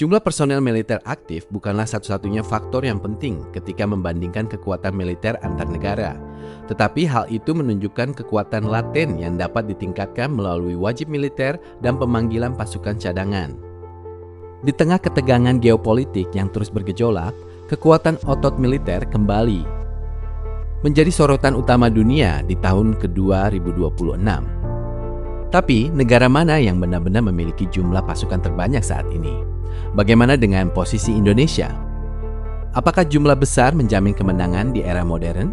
Jumlah personel militer aktif bukanlah satu-satunya faktor yang penting ketika membandingkan kekuatan militer antar negara. Tetapi hal itu menunjukkan kekuatan laten yang dapat ditingkatkan melalui wajib militer dan pemanggilan pasukan cadangan. Di tengah ketegangan geopolitik yang terus bergejolak, kekuatan otot militer kembali menjadi sorotan utama dunia di tahun ke-2026. Tapi, negara mana yang benar-benar memiliki jumlah pasukan terbanyak saat ini? Bagaimana dengan posisi Indonesia? Apakah jumlah besar menjamin kemenangan di era modern?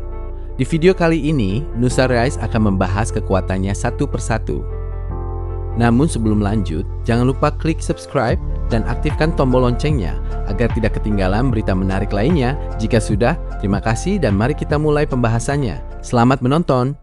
Di video kali ini, Nusa Rise akan membahas kekuatannya satu persatu. Namun sebelum lanjut, jangan lupa klik subscribe dan aktifkan tombol loncengnya agar tidak ketinggalan berita menarik lainnya. Jika sudah, terima kasih dan mari kita mulai pembahasannya. Selamat menonton!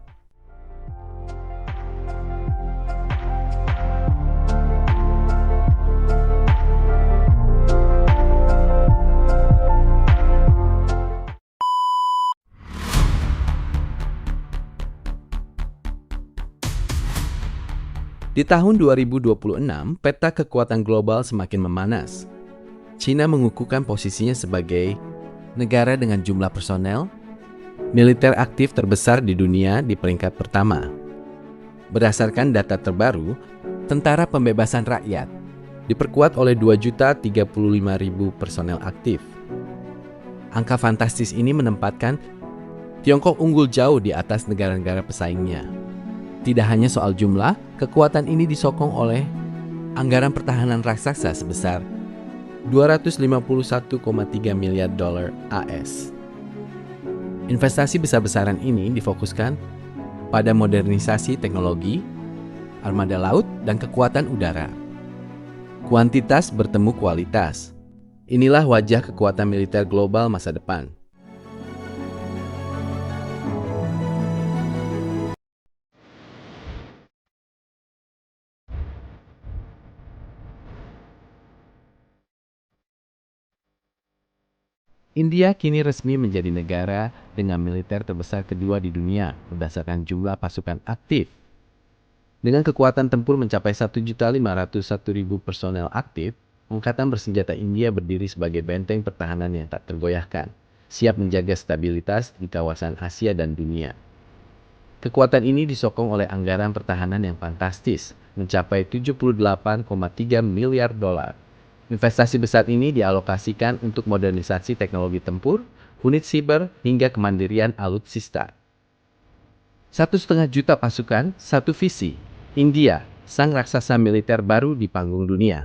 Di tahun 2026, peta kekuatan global semakin memanas. China mengukuhkan posisinya sebagai negara dengan jumlah personel militer aktif terbesar di dunia di peringkat pertama. Berdasarkan data terbaru, Tentara Pembebasan Rakyat diperkuat oleh 2.035.000 personel aktif. Angka fantastis ini menempatkan Tiongkok unggul jauh di atas negara-negara pesaingnya. Tidak hanya soal jumlah, kekuatan ini disokong oleh anggaran pertahanan raksasa sebesar $251,3 miliar AS. Investasi besar-besaran ini difokuskan pada modernisasi teknologi, armada laut, dan kekuatan udara. Kuantitas bertemu kualitas. Inilah wajah kekuatan militer global masa depan. India kini resmi menjadi negara dengan militer terbesar kedua di dunia berdasarkan jumlah pasukan aktif. Dengan kekuatan tempur mencapai 1.501.000 personel aktif, Angkatan Bersenjata India berdiri sebagai benteng pertahanan yang tak tergoyahkan, siap menjaga stabilitas di kawasan Asia dan dunia. Kekuatan ini disokong oleh anggaran pertahanan yang fantastis, mencapai $78,3 miliar. Investasi besar ini dialokasikan untuk modernisasi teknologi tempur, unit siber, hingga kemandirian alutsista. 1,5 juta pasukan, satu visi. India, sang raksasa militer baru di panggung dunia.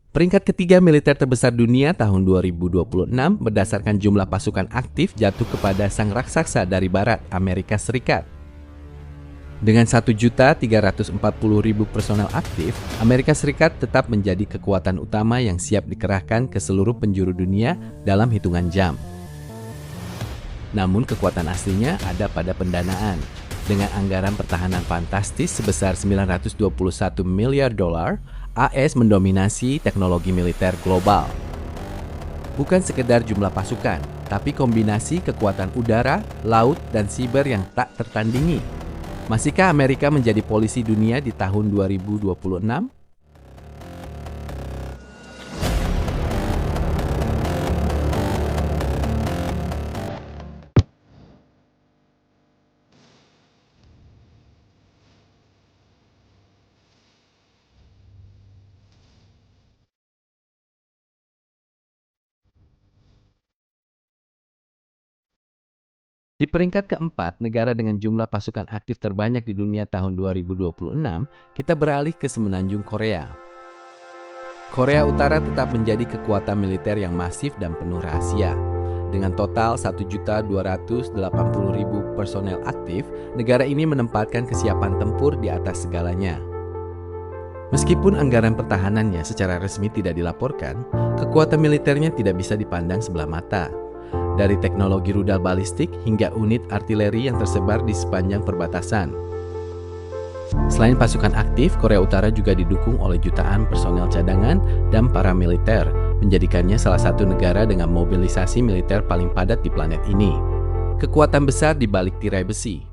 Peringkat ketiga militer terbesar dunia tahun 2026 berdasarkan jumlah pasukan aktif jatuh kepada sang raksasa dari barat, Amerika Serikat. Dengan 1.340.000 personel aktif, Amerika Serikat tetap menjadi kekuatan utama yang siap dikerahkan ke seluruh penjuru dunia dalam hitungan jam. Namun kekuatan aslinya ada pada pendanaan. Dengan anggaran pertahanan fantastis sebesar $921 miliar, AS mendominasi teknologi militer global. Bukan sekedar jumlah pasukan, tapi kombinasi kekuatan udara, laut, dan siber yang tak tertandingi. Masihkah Amerika menjadi polisi dunia di tahun 2026? Di peringkat keempat, negara dengan jumlah pasukan aktif terbanyak di dunia tahun 2026, kita beralih ke semenanjung Korea. Korea Utara tetap menjadi kekuatan militer yang masif dan penuh rahasia. Dengan total 1.280.000 personel aktif, negara ini menempatkan kesiapan tempur di atas segalanya. Meskipun anggaran pertahanannya secara resmi tidak dilaporkan, kekuatan militernya tidak bisa dipandang sebelah mata. Dari teknologi rudal balistik hingga unit artileri yang tersebar di sepanjang perbatasan. Selain pasukan aktif, Korea Utara juga didukung oleh jutaan personel cadangan dan paramiliter, menjadikannya salah satu negara dengan mobilisasi militer paling padat di planet ini. Kekuatan besar di balik tirai besi.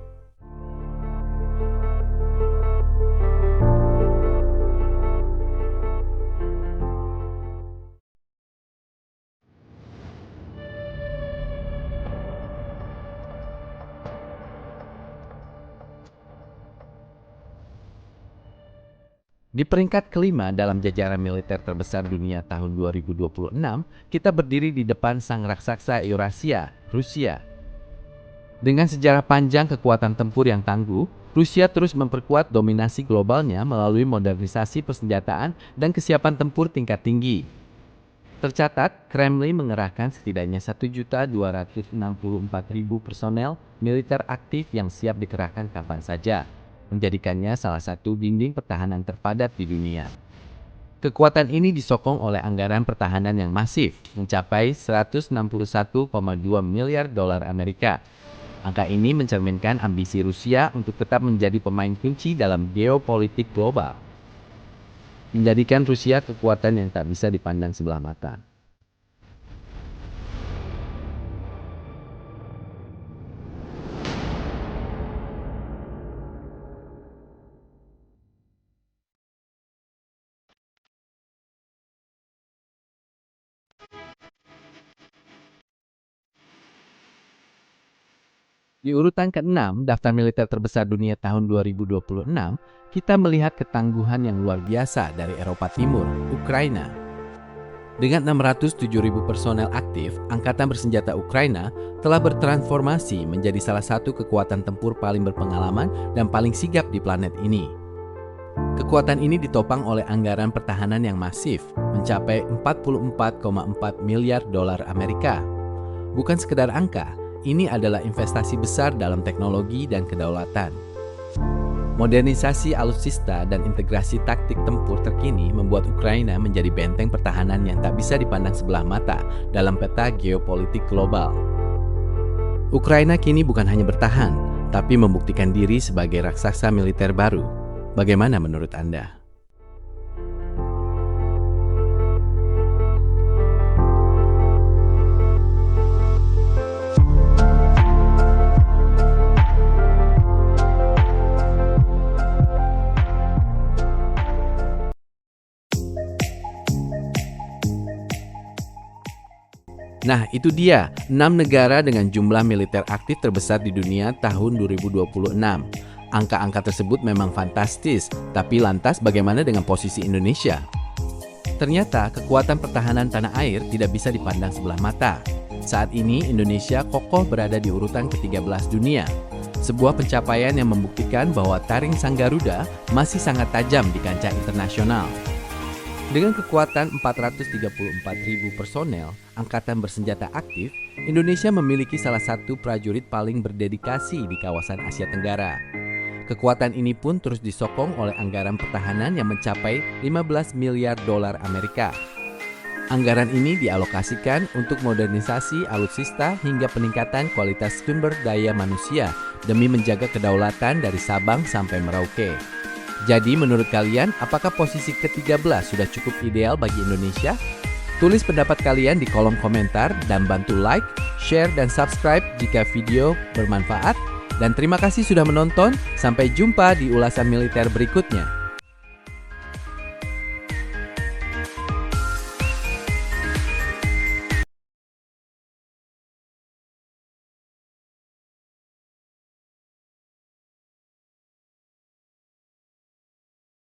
Di peringkat kelima dalam jajaran militer terbesar dunia tahun 2026, kita berdiri di depan sang raksasa Eurasia, Rusia. Dengan sejarah panjang kekuatan tempur yang tangguh, Rusia terus memperkuat dominasi globalnya melalui modernisasi persenjataan dan kesiapan tempur tingkat tinggi. Tercatat, Kremlin mengerahkan setidaknya 1.264.000 personel militer aktif yang siap dikerahkan kapan saja, menjadikannya salah satu dinding pertahanan terpadat di dunia. Kekuatan ini disokong oleh anggaran pertahanan yang masif, mencapai 161,2 miliar dolar Amerika. Angka ini mencerminkan ambisi Rusia untuk tetap menjadi pemain kunci dalam geopolitik global, menjadikan Rusia kekuatan yang tak bisa dipandang sebelah mata. Di urutan ke-6, daftar militer terbesar dunia tahun 2026, kita melihat ketangguhan yang luar biasa dari Eropa Timur, Ukraina. Dengan 607.000 personel aktif, Angkatan Bersenjata Ukraina telah bertransformasi menjadi salah satu kekuatan tempur paling berpengalaman dan paling sigap di planet ini. Kekuatan ini ditopang oleh anggaran pertahanan yang masif, mencapai 44,4 miliar dolar Amerika. Bukan sekedar angka, ini adalah investasi besar dalam teknologi dan kedaulatan. Modernisasi alutsista dan integrasi taktik tempur terkini membuat Ukraina menjadi benteng pertahanan yang tak bisa dipandang sebelah mata dalam peta geopolitik global. Ukraina kini bukan hanya bertahan, tapi membuktikan diri sebagai raksasa militer baru. Bagaimana menurut Anda? Nah, itu dia 6 negara dengan jumlah militer aktif terbesar di dunia tahun 2026. Angka-angka tersebut memang fantastis, tapi lantas bagaimana dengan posisi Indonesia? Ternyata kekuatan pertahanan tanah air tidak bisa dipandang sebelah mata. Saat ini Indonesia kokoh berada di urutan ke-13 dunia. Sebuah pencapaian yang membuktikan bahwa taring Sang Garuda masih sangat tajam di kancah internasional. Dengan kekuatan 434.000 personel, Angkatan Bersenjata aktif, Indonesia memiliki salah satu prajurit paling berdedikasi di kawasan Asia Tenggara. Kekuatan ini pun terus disokong oleh anggaran pertahanan yang mencapai 15 miliar dolar Amerika. Anggaran ini dialokasikan untuk modernisasi alutsista hingga peningkatan kualitas sumber daya manusia demi menjaga kedaulatan dari Sabang sampai Merauke. Jadi menurut kalian, apakah posisi ke-13 sudah cukup ideal bagi Indonesia? Tulis pendapat kalian di kolom komentar dan bantu like, share, dan subscribe jika video bermanfaat. Dan terima kasih sudah menonton, sampai jumpa di ulasan militer berikutnya.